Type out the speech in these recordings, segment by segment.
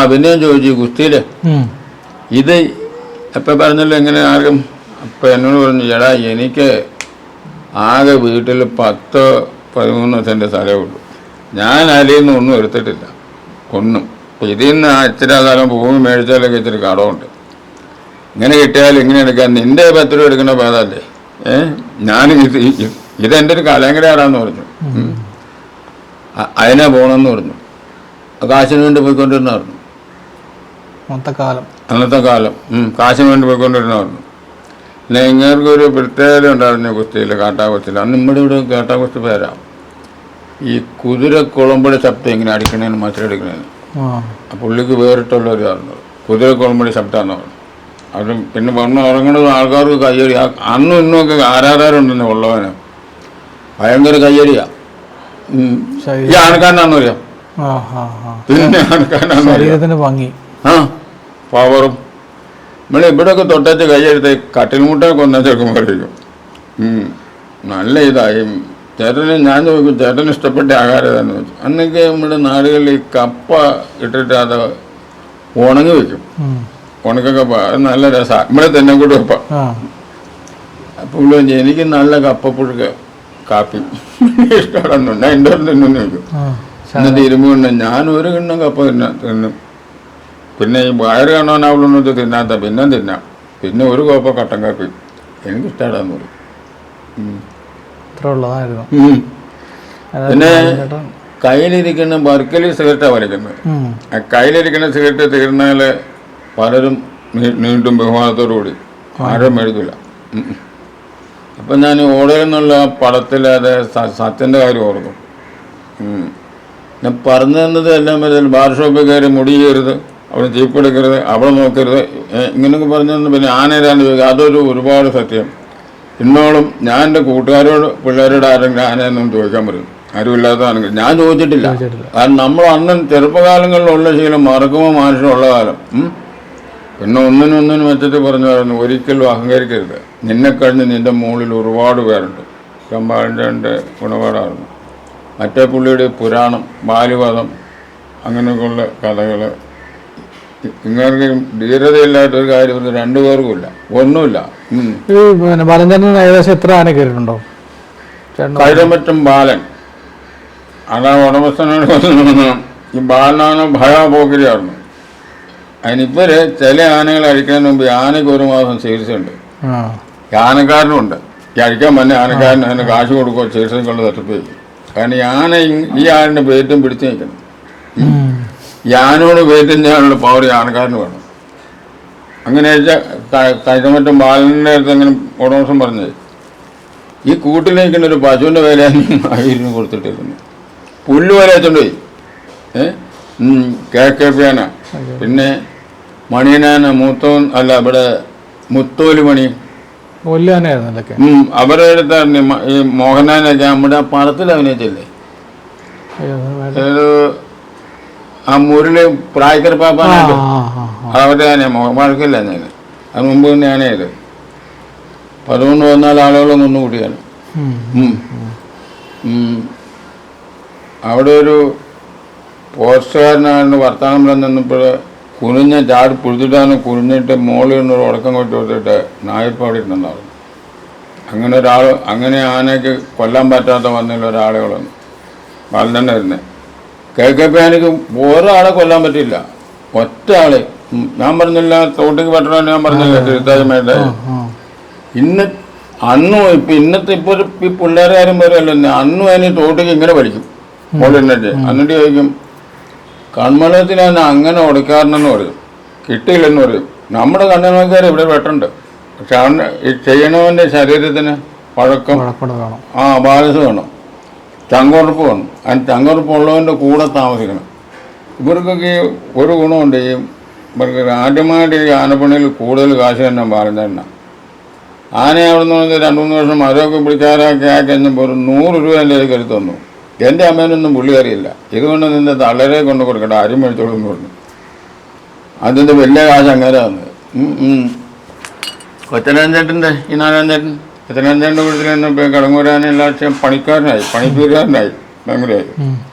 അഭിനയം ചോദിച്ചു ഗുസ്തിയിൽ ഇത് അപ്പം പറഞ്ഞല്ലോ എങ്ങനെ ആർക്കും അപ്പം എന്നോട് പറഞ്ഞു ചേടാ എനിക്ക് ആകെ വീട്ടിൽ 10-13 സെൻറ്റ് സ്ഥലമേ ഉള്ളൂ, ഞാൻ അതിൽ നിന്ന് ഒന്നും എടുത്തിട്ടില്ല ഒന്നും. അപ്പം ഇതിൽ നിന്ന് ഇച്ചിരി സ്ഥലം ഭൂമി മേടിച്ചാലൊക്കെ ഇച്ചിരി കടമുണ്ട്, ഇങ്ങനെ കിട്ടിയാൽ ഇങ്ങനെ എടുക്കാൻ നിൻ്റെ 10 രൂപ എടുക്കണ പേതല്ലേ ഞാൻ ഇതെൻ്റെ ഒരു കലങ്കരയാടാന്ന് പറഞ്ഞു. അതിനെ പോകണമെന്ന് പറഞ്ഞു, കാശിന് വേണ്ടി പോയിക്കൊണ്ടിരുന്ന പറഞ്ഞു. അന്നത്തെ കാലം കാശിന് വേണ്ടി പോയിക്കൊണ്ടിരുന്ന പറഞ്ഞു. പിന്നെ ഇങ്ങനൊരു പ്രത്യേകത ഉണ്ടായിരുന്നു കുസ്തിയിൽ, കാട്ടാകുസ്തിയിൽ. അന്ന് നമ്മുടെ ഇവിടെ കാട്ടാകുസ്തി പേരാ ഈ കുതിര കുളമ്പടി ശബ്ദം ഇങ്ങനെ അടിക്കണേന് മത്സരം എടുക്കണേന്. പുള്ളിക്ക് വേറിട്ടുള്ളൊരു പറഞ്ഞു കുതിര കുളമ്പടി ശബ്ദമാണെന്ന് പറഞ്ഞു. അത് പിന്നെ വന്ന് ഉറങ്ങണത് ആൾക്കാർക്ക് കയ്യടി. അന്നും ഇന്നുമൊക്കെ ആരാധകരുണ്ടെന്ന് ഉള്ളവന് ഭയങ്കര കയ്യടിയാ. ഈ ആനക്കാരനാന്ന് പറയാം, പിന്നെ ആനക്കാരനാന്ന് ഭംഗി പവറും. നമ്മൾ ഇവിടെയൊക്കെ തൊട്ടച്ച് കൈയെടുത്ത് കട്ടിൽമുട്ടൊക്കെ ഒന്നാ ചെറുക്കുമ്പോഴേക്കും നല്ല ഇതായി. ചേട്ടന് ഞാൻ ചോദിക്കും ചേട്ടന് ഇഷ്ടപ്പെട്ട ആഹാരം ഏതാണെന്ന് വെച്ചു. അന്നൊക്കെ നമ്മുടെ നാടുകളിൽ ഈ കപ്പ ഇട്ടിട്ട് അത് ഉണങ്ങി വെക്കും, ഉണക്കക്കപ്പ. അത് നല്ല രസമാണ്, ഇവിടെ തന്നെ കൂടി കപ്പ. അപ്പോൾ എനിക്ക് നല്ല കപ്പപ്പുഴുക്ക് കാപ്പി ഇഷ്ടമാണെന്നുണ്ട്, എൻ്റെ തിന്നു വയ്ക്കും. എന്നിട്ട് ഇരുമ്പുണ്ട് ഞാൻ ഒരു കിണ്ണം കപ്പ തിന്നും. പിന്നെ ഈ വയറ് കാണാനാവുള്ളൂ തിന്നാത്ത പിന്നെ തിന്നാം. പിന്നെ ഒരു കോപ്പ കട്ടൻ കാപ്പി എനിക്കിഷ്ടമാണെന്ന് പറയും. പിന്നെ കയ്യിലിരിക്കുന്ന ബർക്കലി സിഗരറ്റാണ് വലിക്കുന്നത്. ആ കയ്യിലിരിക്കുന്ന സിഗരറ്റ് തീർന്നാൽ പലരും നീണ്ടും ബഹുമാനത്തോടു കൂടി ആരും മേടിക്കില്ല. അപ്പം ഞാൻ ഓടയിൽ നിന്നുള്ള പടത്തിൽ അത് സത്യൻ്റെ കാര്യം ഓർക്കും. ഞാൻ പറഞ്ഞു തന്നത് എല്ലാം പറ്റില്ല. ബാർ ഷോപ്പിൽ കയറി മുടി ചെയ്യരുത്, അവിടെ ചീപ്പ് എടുക്കരുത്, അവിടെ നോക്കരുത്, ഇങ്ങനെയൊക്കെ പറഞ്ഞു തന്നെ. പിന്നെ ആനേരാന്ന് ചോദിക്കുക, അതൊരു ഒരുപാട് സത്യം. ഇന്നോളം ഞാൻ എൻ്റെ കൂട്ടുകാരോട് പിള്ളേരോട് ആരെങ്കിലും ആനയെന്നും ചോദിക്കാൻ പറയും, ആരുമില്ലാത്തതാണെങ്കിൽ. ഞാൻ ചോദിച്ചിട്ടില്ല, കാരണം നമ്മൾ അന്ന് ചെറുപ്പകാലങ്ങളിലുള്ള ശീലം മറക്കുമ്പോൾ മനുഷ്യനുള്ള കാലം. പിന്നെ ഒന്നിനൊന്നിനും വെച്ചിട്ട് പറഞ്ഞു പറയുന്നു, ഒരിക്കലും അഹങ്കരിക്കരുത്, നിന്നെ കഴിഞ്ഞ് നിൻ്റെ മുകളിൽ ഒരുപാട് പേരുണ്ട്. ചമ്പാടിൻ്റെ ഗുണപാഠമായിരുന്നു. മറ്റേ പുള്ളിയുടെ പുരാണം, ബാലിവധം, അങ്ങനെയൊക്കെയുള്ള കഥകൾ. ഇങ്ങനെ ധീരതയില്ലാത്തൊരു കാര്യം 2 പേർക്കുമില്ല, ഒന്നുമില്ല. ഏകദേശം എത്ര ആന കയറിയിട്ടുണ്ടോ? കൈതമറ്റം ബാലൻ അതാ ഉടമസ്ഥനോട് ഈ ബാലനാണ് ഭയാപോക്കിരിയായിരുന്നു. അതിനിവര് ചില ആനകൾ അഴിക്കുന്നതിന് മുമ്പ് ആനയ്ക്ക് 1 മാസം ചികിത്സയുണ്ട്. ആനക്കാരനുണ്ട്, ഈ അഴിക്കാൻ വന്ന ആനക്കാരന് അതിന് കാശ് കൊടുക്കുക, ചികിത്സയ്ക്കുള്ള തട്ടിപ്പ് ചെയ്യും. കാരണം ഈ ആന ഈ ആളിൻ്റെ പേറ്റും പിടിച്ചു നിൽക്കണം. ഈ ആനോട് പേറ്റും ചെയ്യാനുള്ള പവർ ഈ ആനക്കാരന് വേണം. അങ്ങനെ കൈതമറ്റം ബാലൻ്റെ അടുത്ത് അങ്ങനെ ഉടമസ്ഥൻ പറഞ്ഞത്, ഈ കൂട്ടിലേക്കുന്ന ഒരു പശുവിൻ്റെ വില 1000 കൊടുത്തിട്ടിരുന്നു. പുല്ല് വരെ വെച്ചോണ്ടുപോയി. KKP ആന, പിന്നെ മണിയനാന, മൂത്തോൻ അല്ല ഇവിടെ മുത്തോലി മണി, അവരുടെ അടുത്തായിരുന്നു ഈ മോഹനാനൊക്കെ നമ്മുടെ ആ പടത്തിൽ അഭിനയിച്ചില്ലേ, ആ മുരളി പ്രായക്കർ പാപ്പാനായിട്ട് അവരുടെ ആനയാ. വഴക്കില്ല ഞാൻ, അത് മുമ്പ് തന്നെ ആനയത് 13-14 ആളുകളും ഒന്നുകൂടിയാണ്. അവിടെ ഒരു പോസ്റ്റുകാരനായിരുന്നു വർത്തമാനം നിന്നപ്പോൾ കുനിഞ്ഞ ചാടി പുഴുതിട്ടാണ് കുനിഞ്ഞിട്ട് മുകളിൽ നിന്നൊരു ഉടക്കം കൊണ്ടു കൊടുത്തിട്ട് നായപ്പം അവിടെ ഇരുന്നുണ്ടാവും. അങ്ങനെ ഒരാൾ, അങ്ങനെ ആനയ്ക്ക് കൊല്ലാൻ പറ്റാത്ത വന്നില്ല ഒരാളുകളൊന്നും വളരെ വരുന്നത്. KKP ആനയ്ക്ക് ഒരാളെ കൊല്ലാൻ പറ്റില്ല, ഒറ്റ ആളെ. ഞാൻ പറഞ്ഞില്ല തോട്ടിക്ക് പറ്റണമെന്ന് ഞാൻ പറഞ്ഞില്ല, തിരുത്തായ്മയുടെ. അന്നും ഇപ്പം ഇന്നത്തെ ഇപ്പോൾ ഈ പിള്ളേരുകാരും പറയുമല്ലോ, അന്നും അതിന് തോട്ടിക്ക് ഇങ്ങനെ വലിക്കും മുകളിലിട്ട്. എന്നിട്ട് ചോദിക്കും കൺമലത്തിലാണ് അങ്ങനെ ഉടക്കാരനെന്ന് പറയും, കിട്ടിയില്ലെന്ന് പറയും. നമ്മുടെ കണ്ണന്മാർക്കാർ ഇവിടെ വെട്ടുണ്ട്, പക്ഷെ അവന് ചെയ്യണവൻ്റെ ശരീരത്തിന് പഴക്കം, ബാലൻസ് വേണം, ചങ്കുറപ്പ് വേണം. അതിന് ചങ്കുറപ്പുള്ളവൻ്റെ കൂടെ താമസിക്കണം. ഇവർക്കൊക്കെ ഒരു ഗുണമുണ്ട്, ഈ ഇവർക്ക് ആദ്യമായിട്ട് ഈ ആനപ്പണിയിൽ കൂടുതൽ കാശ് തന്നെ ബാലഞ്ചേട്ടനാണ്. ആനയെ അവിടെ നിന്ന് 2-3 വർഷം മരമൊക്കെ പിടിച്ചാരൊക്കെ കഴിഞ്ഞപ്പോൾ ഒരു 100 രൂപ എൻ്റെ കയ്യിൽ കരുത്ത് തന്നു. എൻ്റെ അമ്മേനൊന്നും പുള്ളി അറിയില്ല, ഇതുകൊണ്ട് നിന്റെ തളരെ കൊണ്ട് കൊടുക്കട്ടെ, ആരും മേടിച്ചോളൂ എന്ന് പറഞ്ഞു. അതിൻ്റെ വലിയ കാശ് അങ്ങനെ തന്നത്. കൊച്ചനാഞ്ചേട്ടൻ്റെ ഈ 4-ാം ചേട്ടൻ കൊച്ചനാഞ്ചേട്ടൻ്റെ വീട്ടിൽ നിന്നപ്പോൾ കടങ്ങൂരാനെ എല്ലാ പണിക്കാരനായി, പണിപ്പീരുകാരനായി, ഭയങ്കരമായി.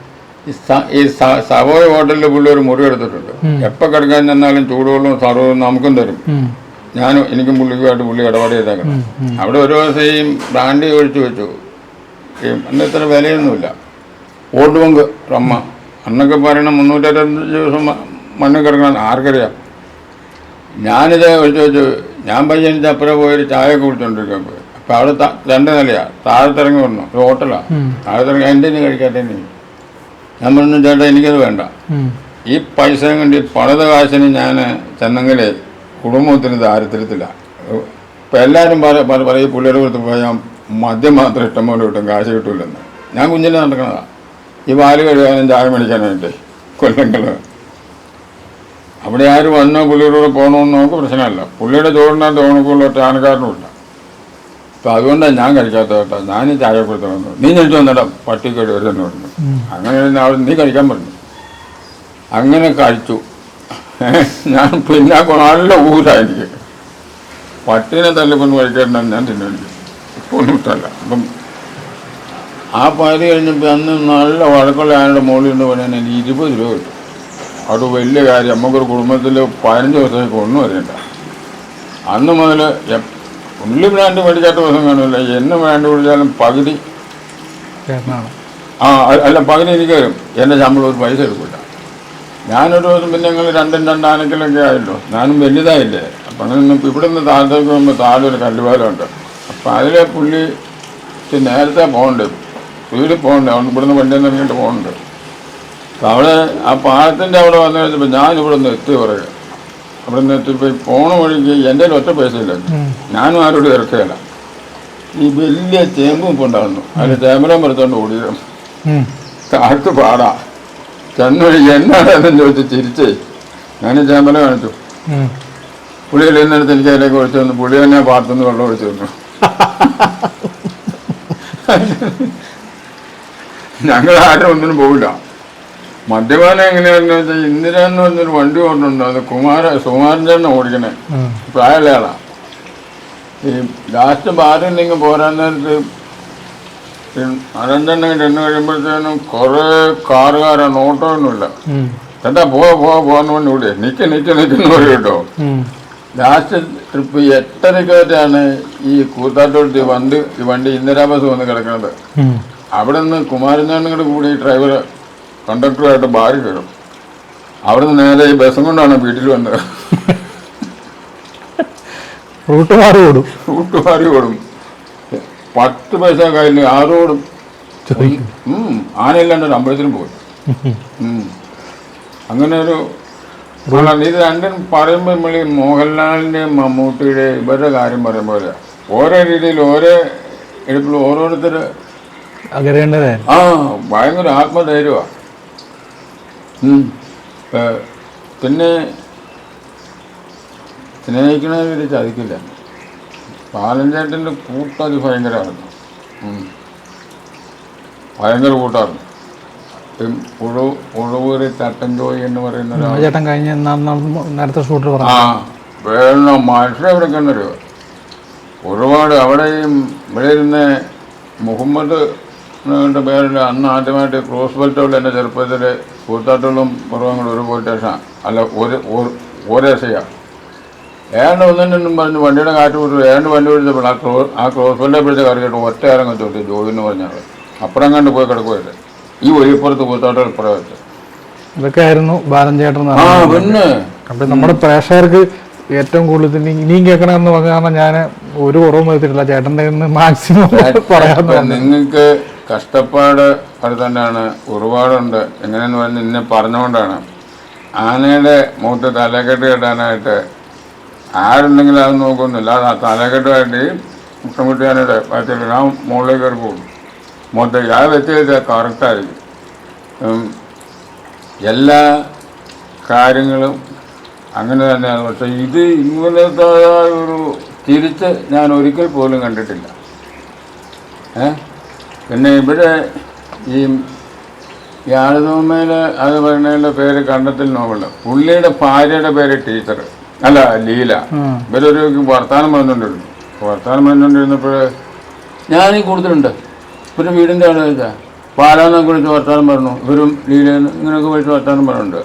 ഈ സവോയ ഹോട്ടലിൽ പുള്ളി ഒരു മുറി എടുത്തിട്ടുണ്ട്. എപ്പോൾ കിടക്കാൻ ചെന്നാലും ചൂടുവെള്ളവും സർവ്വവും നമുക്കും തരും. എനിക്കും പുള്ളിക്കുമായിട്ട് പുള്ളി ഇടപാട് ചെയ്തേക്കണം. അവിടെ ഒരു ദിവസം ഈ ബ്രാൻഡി ഒഴിച്ചു വെച്ചു. അന്ന് ഇത്ര വിലയൊന്നുമില്ല. ഓട്ട് പങ്ക് റമ്മ അന്നൊക്കെ പറയണം 365 ദിവസം മണ്ണിൽ കിടക്കണം, ആർക്കറിയാം. ഞാനിത് ഒഴിച്ചു വെച്ചു. ഞാൻ പയ്യനിച്ച് അപ്പുറം പോയൊരു ചായയൊക്കെ കുടിച്ചോണ്ടിരിക്കാൻ പോയി. അപ്പം അവിടെ 2 നിലയാണ്. താഴത്തിറങ്ങി വന്നു, ഒരു ഹോട്ടലാണ്. താഴത്തിറങ്ങി എൻ്റെ ഇനി കഴിക്കാട്ടെ. ഞാൻ പറഞ്ഞു, ചേട്ടാ എനിക്കത് വേണ്ട. ഈ പൈസ കൊണ്ട് പണിത കാശിന് ഞാൻ ചെന്നെങ്കിൽ കുടുംബത്തിന് ദാരിദ്ര്യത്തില്ല. ഇപ്പം എല്ലാവരും പറയും പുള്ളിയുടെ കൊടുത്ത് പോയാൽ മദ്യം മാത്രം ഇഷ്ടം പോലെ കിട്ടും, കാശ് കിട്ടില്ലെന്ന്. ഞാൻ കുഞ്ഞിനെ നടക്കണതാണ് ഈ പാല് കഴുകാനും ചായ മേടിക്കാനായിട്ട് കൊല്ലങ്ങൾ. അവിടെ ആര് വന്നോ പുള്ളിയുടെ കൂടെ പോകണമെന്ന് നമുക്ക് പ്രശ്നമല്ല. പുള്ളിയുടെ ചോറിനകത്ത് ഓണക്കുള്ള ഒറ്റ ആനക്കാരനുമില്ല. അപ്പം അതുകൊണ്ടാണ് ഞാൻ കഴിക്കാത്ത കേട്ടോ. ഞാൻ ചായ കൊടുത്ത് വന്നു. നീ കഴിച്ചു വന്നിടാ പട്ടിക്കടി വരുന്നു പറഞ്ഞു. അങ്ങനെ നീ കഴിക്കാൻ പറഞ്ഞു. അങ്ങനെ കഴിച്ചു. ഞാൻ പിന്നെ നല്ല ഊരാണ് എനിക്ക്. പട്ടീനെ തല്ലിക്കൊണ്ട് കഴിക്കാറുണ്ടാണ് ഞാൻ തിന്നുണ്ട്. ഇപ്പോൾ ഒന്നും ഇഷ്ടമല്ല. അപ്പം ആ പാതി കഴിഞ്ഞപ്പോൾ അന്ന് നല്ല വഴക്കുള്ള ആനയുടെ മുകളിൽ നിന്ന് പണിയാൻ എനിക്ക് 20 രൂപ കിട്ടും. അത് വലിയ കാര്യം. നമുക്കൊരു കുടുംബത്തിൽ 15 ദിവസത്തേക്ക് ഒന്നും അറിയണ്ട. അന്ന് മുതൽ പുള്ളി ബ്രാൻഡ് മേടിക്കാത്ത ദിവസം കാണില്ല. എന്നെ ബ്രാൻഡ് പിടിച്ചാലും പകുതി അല്ല പകുതി എനിക്ക് തരും. എൻ്റെ ശമ്പളം ഒരു പൈസ എടുക്കില്ല. ഞാനൊരു ദിവസം പിന്നെ ഞങ്ങൾ 2 ആനക്കലൊക്കെ ആയല്ലോ. ഞാനും വലുതായില്ലേ. അപ്പം അങ്ങനെ ഇവിടെ നിന്ന് താഴത്തേക്ക് പോകുമ്പോൾ താഴെ ഒരു കല്ലുപാലമുണ്ട്. അപ്പം അതിലെ പുള്ളി നേരത്തെ പോകണ്ടേ, വീട്ടിൽ പോകണ്ടേ. അവിടെ ഇവിടുന്ന് വണ്ടിയിൽ നിന്ന് ഇറങ്ങിയിട്ട് പോകുന്നുണ്ട്. അപ്പം അവിടെ ആ പാലത്തിൻ്റെ അവിടെ വന്നു കഴിഞ്ഞപ്പോൾ ഞാനിവിടെ നിന്ന് എത്തി പറയുക. അവിടെ നിന്ന് എത്തിപ്പോയി പോണ വഴിക്ക് എൻ്റെ ഒറ്റ പൈസ ഇല്ല. ഞാനും ആരോടും ഇറക്കുകയില്ല. ഈ വലിയ ചേമ്പും ഇപ്പോൾ ഉണ്ടായിരുന്നു. അതിൽ ചേമ്പരം പറിച്ചോണ്ട് ഓടിയത്. താഴത്ത് പാടാ ചെന്ന് എന്നാണെന്ന് ചോദിച്ച് ചിരിച്ചേ. ഞാൻ ചേമ്പല കാണിച്ചു. പുള്ളിയിൽ നിന്നെടുത്ത് എനിക്ക് അതിലേക്ക് ഒഴിച്ചു തന്നു. പുള്ളി തന്നെ പാടത്തുനിന്ന് വെള്ളം ഒഴിച്ചു തന്നു. ഞങ്ങൾ ആരും ഒന്നിനും പോവില്ല. മദ്യപാനം എങ്ങനെയാണെന്ന് വെച്ചാൽ ഇന്ദിര എന്ന് പറഞ്ഞൊരു വണ്ടി ഓടുന്നുണ്ട്. അത് സുകുമാരൻ ചേട്ടനെ ഓടിക്കണേ. പ്രായമുള്ള ആളാ. ഈ ലാസ്റ്റ് ബാറുണ്ടെങ്കിൽ പോരാൻ നേരത്ത് 5 ചെന്ന് കഴിയുമ്പോഴത്തേനും കുറേ കാറുകാരാണ്. ഓട്ടമൊന്നുമില്ല. ചേട്ടാ പോകാന്ന് പറഞ്ഞു കൂടിയേ. നിൽക്കുന്നു പറയും കേട്ടോ. ലാസ്റ്റ് ട്രിപ്പ് 8:30 ഈ കൂത്താട്ടോട്ട് ഈ വണ്ടി ഇന്ദിരാ ബസ് വന്ന് കിടക്കുന്നത്. അവിടെ നിന്ന് കുമാരൻ കൂടി ഡ്രൈവർ കണ്ടക്ടറുമായിട്ട് ബാറി കയറും. അവിടെ നിന്ന് നേരെ ഈ ബസ്സും കൊണ്ടാണ് വീട്ടിൽ വന്നത്. റൂട്ട് മാറി ഓടും. 10 പൈസ കയ്യിൽ 6 ഓടും. ആനയില്ലാണ്ട് ഒരു അമ്പലത്തിനും പോയി. അങ്ങനെ ഒരു ഇത് രണ്ടും പറയുമ്പോൾ നമ്മൾ മോഹൻലാലിൻ്റെയും മമ്മൂട്ടിയുടെയും ഇവരുടെ കാര്യം പറയുമ്പോൾ ഓരോ രീതിയിൽ ഓരോ എടുപ്പിൽ ഓരോരുത്തർ ഭയങ്കര ആത്മധൈര്യമാണ്. പിന്നെ സ്നേഹിക്കണവർ ചതിക്കില്ല. പാലഞ്ചേട്ടൻ്റെ കൂട്ടത് ഭയങ്കരമായിരുന്നു. ഭയങ്കര കൂട്ടായിരുന്നു. ഉഴവൂര് ചട്ടൻ ജോയി എന്ന് പറയുന്ന നേരത്തെ ഷൂട്ടർ വേണം മനുഷ്യരെ എവിടെ കണ്ടറിയോ. ഒരുപാട് അവിടെയും ഇവിടെ ഇരുന്ന് മുഹമ്മദ് പേരിൽ അന്ന് ആദ്യമായിട്ട് ക്രോസ് ബെൽറ്റോളിൽ എൻ്റെ ചെറുപ്പത്തിൽ കൂത്താട്ടുകളും കുറവും ഒരു പോലീസ് സ്റ്റേഷനാണ്. അല്ല ഒരേ ചെയ്യാം. ഏതാണ്ട് 1-2 പറഞ്ഞ് വണ്ടിയുടെ കാറ്റ് കൊടുത്തു. ഏതാണ്ട് വണ്ടി പിടിച്ചപ്പോൾ ആ ക്രോസ് ബെൽറ്റെ പിടിച്ച കറിയിട്ട് ഒറ്റ ഇറങ്ങി ചോദിച്ചു ജോയി എന്ന് പറഞ്ഞാൽ. അപ്പുറം കണ്ട് പോയി കിടക്കുമല്ലേ ഈ ഒഴിപ്പുറത്ത് കൂത്താട്ടം ഇപ്പുറം വെച്ച്. ഇതൊക്കെ ആയിരുന്നു ബാലൻ ചേട്ടൻ. പിന്നെ അപ്പം നമ്മുടെ പ്രേക്ഷകർക്ക് ഏറ്റവും കൂടുതൽ ഇനിയും കേൾക്കണമെന്ന് പറഞ്ഞാൽ ഞാൻ ഒരു കുറവും വരുത്തിട്ടില്ല. ചേട്ടൻ്റെ മാക്സിമം പറയാൻ. നിങ്ങൾക്ക് കഷ്ടപ്പാട് അത് തന്നെയാണ്. ഒരുപാടുണ്ട്. എങ്ങനെയെന്ന് പറഞ്ഞ് ഇന്നെ പറഞ്ഞുകൊണ്ടാണ് ആനയുടെ മുഖത്ത് തലക്കെട്ട് കെട്ടാനായിട്ട് ആരുണ്ടെങ്കിലും അത് നോക്കുന്നില്ല. അത് ആ തലക്കെട്ടുമായിട്ട് മുട്ടമുട്ടിയാനയുടെ വയറ്റിൽ ആ മുകളിലേക്ക് കയറി പോകും. മുഖത്തേക്ക് ആ വെച്ച് കറക്റ്റായിരിക്കും. എല്ലാ കാര്യങ്ങളും അങ്ങനെ തന്നെയാണ്. പക്ഷെ ഇത് ഇങ്ങനത്തേതായ ഒരു തിരിച്ച് ഞാൻ ഒരിക്കൽ പോലും കണ്ടിട്ടില്ല. പിന്നെ ഇവിടെ ഈ ആളുതോമയിൽ അത് പറയുന്നതിൻ്റെ പേര് കണ്ടെത്തൽ നോവൽ. പുള്ളിയുടെ ഭാര്യയുടെ പേര് ടീച്ചർ അല്ല ലീല. ഇവരൊരു വർത്തമാനം പറഞ്ഞുകൊണ്ടിരുന്നു. വർത്തമാനം പറഞ്ഞുകൊണ്ടിരുന്നപ്പോൾ ഞാനീ കൂടുതലുണ്ട്. പിന്നെ വീടിൻ്റെ അവിടെ വെച്ചാൽ പാലാനെ കുറിച്ച് വർത്താനം പറഞ്ഞു, ഇവരും ലീലയെന്ന് ഇങ്ങനെയൊക്കെ വിളിച്ച് വർത്താനം പറഞ്ഞിട്ടുണ്ട്.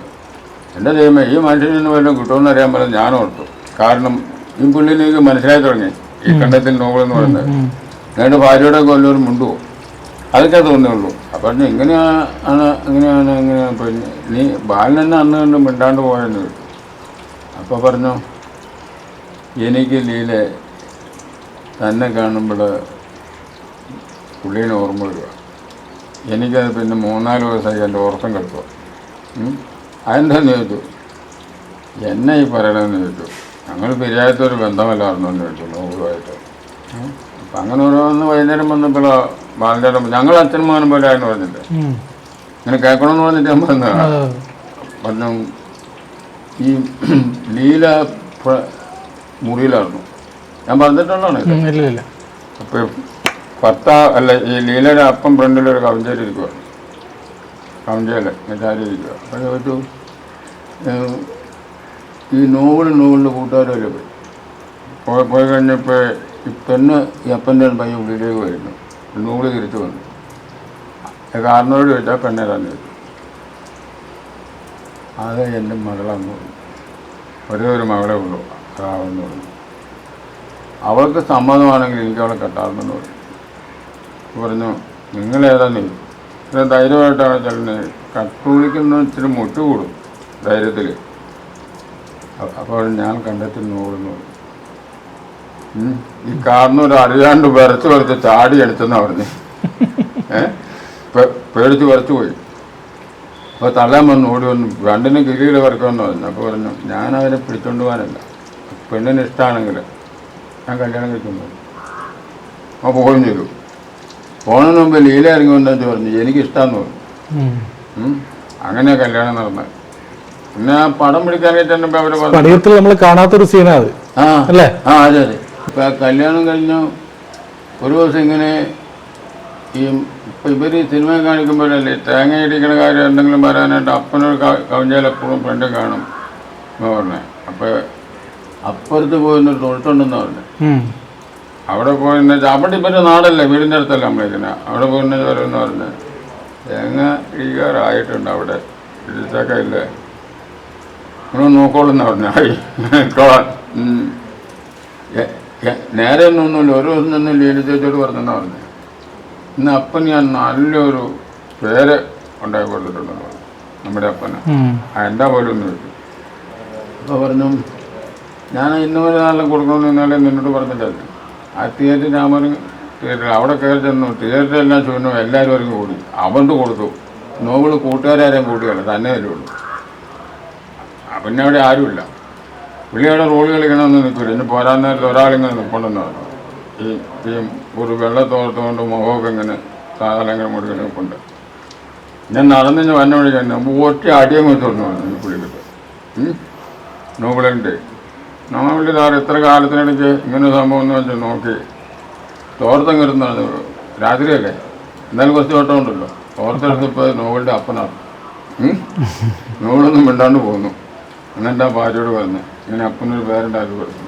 എൻ്റെ ദൈവമേ, ഈ മനുഷ്യനിൽ നിന്ന് വല്ലതും കിട്ടുമെന്ന് അറിയാൻ പറഞ്ഞ് ഞാൻ ഓർത്തു. കാരണം ഈ പുള്ളിനെ എനിക്ക് മനസ്സിലായി തുടങ്ങി, ഈ കണ്ടത്തിൽ നോവലെന്ന് പറയുന്നത്. എന്നിട്ട് ഭാര്യയുടെ കൊല്ലൊരു മുണ്ടുവോ അതൊക്കെ തോന്നിയുള്ളൂ. അപ്പം ഇങ്ങനെയാണ് പിന്നെ നീ ബാലൻ തന്നെ അന്ന് കണ്ട് മിണ്ടാണ്ട് പോയെന്ന് ചോദിച്ചു. അപ്പോൾ പറഞ്ഞു, എനിക്ക് ലീല തന്നെ കാണുമ്പോൾ പുള്ളീനെ ഓർമ്മ വരിക. എനിക്കത് പിന്നെ 3-4 ദിവസമായി എൻ്റെ ഉറക്കം കിട്ടുക. അതെന്താന്ന് ചോദിച്ചു. എന്നെ ഈ പറയണമെന്ന് ചോദിച്ചു. ഞങ്ങൾ പിരിയാത്തൊരു ബന്ധമല്ലായിരുന്നു എന്ന് ചോദിച്ചു നോവുമായിട്ട്. അപ്പം അങ്ങനെ ഓരോന്ന് വൈകുന്നേരം വന്നപ്പോൾ ബാലചേട്ടൻ ഞങ്ങൾ അച്ഛനും മോനും പോലെ ആയിരുന്നു പറഞ്ഞിട്ട് ഇങ്ങനെ കേൾക്കണമെന്ന് പറഞ്ഞിട്ട് ഞാൻ പറഞ്ഞതാണ്. പറഞ്ഞു ഈ ലീല മുറിയിലായിരുന്നു ഞാൻ പറഞ്ഞിട്ടുള്ളതാണ്. അപ്പോൾ ഈ ലീലയുടെ അപ്പം ഫ്രണ്ടിലൊരു കവഞ്ചേരി ഇരിക്കുക, കവഞ്ചേല മെറ്റാരി ഇരിക്കുക. അപ്പോൾ ചോദിച്ചു, ഈ നോവലിൻ്റെ കൂട്ടുകാരല്ലേ പോയി കഴിഞ്ഞപ്പോൾ ഈ പെണ്ണ് ഈ അപ്പൻ്റെ പയ്യൻ ഉള്ളിലേക്ക് വരുന്നു, നോവല് തിരിച്ചു വന്നു. കാരണോട് ചോദിച്ചാൽ പെണ്ണേതാന്ന് ചോദിച്ചു. അത് എൻ്റെ മകളാന്ന് പറഞ്ഞു. ഒരേ ഒരു മകളെ ഉള്ളൂ, അതാവെന്ന് പറഞ്ഞു. അവൾക്ക് സമ്മതമാണെങ്കിൽ എനിക്ക് അവളെ കെട്ടാമെന്ന് പറഞ്ഞു. പറഞ്ഞു നിങ്ങളേതാന്ന് ചോദിച്ചു. ഇത്ര ധൈര്യമായിട്ടാണ് ചെല്ലുന്നത്. കട്ടുവിളിക്കുന്ന ഇച്ചിരി മുട്ട് കൂടും ധൈര്യത്തിൽ. അപ്പോൾ ഞാൻ കണ്ടെത്തി നോടുന്നു പറഞ്ഞു. ഈ കാരണൊരു അറിയാണ്ട് വിറച്ച് ചാടി അടിച്ചെന്നാ പറഞ്ഞു. പേടിച്ച് വിറച്ചു പോയി. അപ്പോൾ തള്ളാൻ വന്നു, ഓടി വന്നു, രണ്ടിനും കിരിയിൽ വറക്കുമെന്ന് പറഞ്ഞു. അപ്പോൾ പറഞ്ഞു ഞാനവരെ പിടിച്ചോണ്ട് പോകാനല്ല, പെണ്ണിന് ഇഷ്ടമാണെങ്കിൽ ഞാൻ കല്യാണം കഴിക്കുന്നു. അപ്പോൾ പോവുകയും ചെയ്തു. പോണതിന് മുമ്പ് ലീല ഇറങ്ങി വന്നു പറഞ്ഞു എനിക്കിഷ്ടമെന്ന് പറഞ്ഞു. അങ്ങനെ കല്യാണം നടന്നത്. പിന്നെ ആ പടം പിടിക്കാനായിട്ട് തന്നെ അവര് പറഞ്ഞു നമ്മൾ കാണാത്തൊരു സീനാണ്. അതെ അതെ. ഇപ്പം ആ കല്യാണം കഴിഞ്ഞ ഒരു ദിവസം ഇങ്ങനെ ഈ ഇപ്പം ഇവർ സിനിമ കാണിക്കുമ്പോഴല്ലേ തേങ്ങ ഇടിക്കുന്ന കാര്യം എന്തെങ്കിലും വരാനായിട്ട് അപ്പനൊരു കവിഞ്ഞാൽ എപ്പോഴും ഫ്രണ്ട് കാണും എന്ന് പറഞ്ഞത്. അപ്പോൾ അപ്പുറത്ത് പോയിന്നൊരു തൊഴുത്തുണ്ടെന്ന് പറഞ്ഞു. അവിടെ പോയിന്ന് വെച്ചാൽ അവിടെ ഇവരുടെ നാടല്ലേ, വീടിൻ്റെ അടുത്തല്ല നമ്മളിരിക്കുന്നത്. അവിടെ പോയിന്ന് വരുമെന്ന് പറഞ്ഞ് തേങ്ങ ഇടിക്കാറായിട്ടുണ്ട്, അവിടെ ഇടിച്ചൊക്കെ ഇല്ലേ നിങ്ങൾ നോക്കോളെന്ന് പറഞ്ഞു. നേരെ ഒന്നൊന്നുമില്ല, ഒരു ദിവസം നിന്ന് ലീല ചേച്ചിയോട് പറഞ്ഞെന്നാ പറഞ്ഞു. ഇന്ന് അപ്പൻ ഞാൻ നല്ലൊരു പേര് ഉണ്ടാക്കി കൊടുത്തിട്ടുണ്ടെന്ന് പറഞ്ഞു നമ്മുടെ അപ്പന്. എന്താ പോലും ഒന്ന് ചോദിച്ചു. അപ്പോൾ പറഞ്ഞു ഞാൻ ഇന്നുവരെ നാളെ കൊടുക്കണമെന്ന് ഇന്നാളെ നിന്നോട് പറഞ്ഞിട്ടല്ലേ. ആ തിയേറ്റർ രാമൻ തിയേറ്റർ അവിടെ കയറി ചെന്നു. തിയേറ്ററെല്ലാം ചുവന്നു, എല്ലാവരും അവർക്ക് കൂടി. അവണ്ട് കൊടുത്തു. നോവല് കൂട്ടുകാരും കൂട്ടിയല്ല, തന്നെ വരുള്ളൂ. പിന്നെ അവിടെ ആരുമില്ല. പുള്ളിയുടെ റോള് കളിക്കണമെന്ന് നിൽക്കില്ല. ഇനി പോരാൻ നേരത്തെ ഒരാളിങ്ങനെ നിൽപ്പുണ്ടെന്ന് പറഞ്ഞു. ഈ ഒരു വെള്ളത്തോർത്തുകൊണ്ട് മുഖമൊക്കെ ഇങ്ങനെ സാധാരണ മുഴുവൻ നിൽപ്പുണ്ട്. ഞാൻ നടന്നിഞ്ഞ് വന്ന വഴി തന്നെ ഒറ്റ അടിയും വെച്ചോന്നു പറഞ്ഞു പുള്ളിക്കിട്ട്. നോവലിൻ്റെ നോവലിൽ സാറ് ഇത്ര കാലത്തിനിടയ്ക്ക് ഇങ്ങനെ സംഭവം എന്ന് വെച്ചാൽ നോക്കി തോർത്തം കയറുന്നതാണ്. രാത്രിയല്ലേ, എന്നാലും കുറച്ച് വട്ടം ഉണ്ടല്ലോ. തോർത്തെടുത്തപ്പോൾ നോവലിൻ്റെ അപ്പനാണ്. നോവലൊന്നും മിണ്ടാണ്ട് പോകുന്നു. എന്നിട്ട് ആ ഭാര്യയോട് പറഞ്ഞു ഇങ്ങനെ അപ്പനൊരു പേരുണ്ടാക്കി കൊടുത്തു.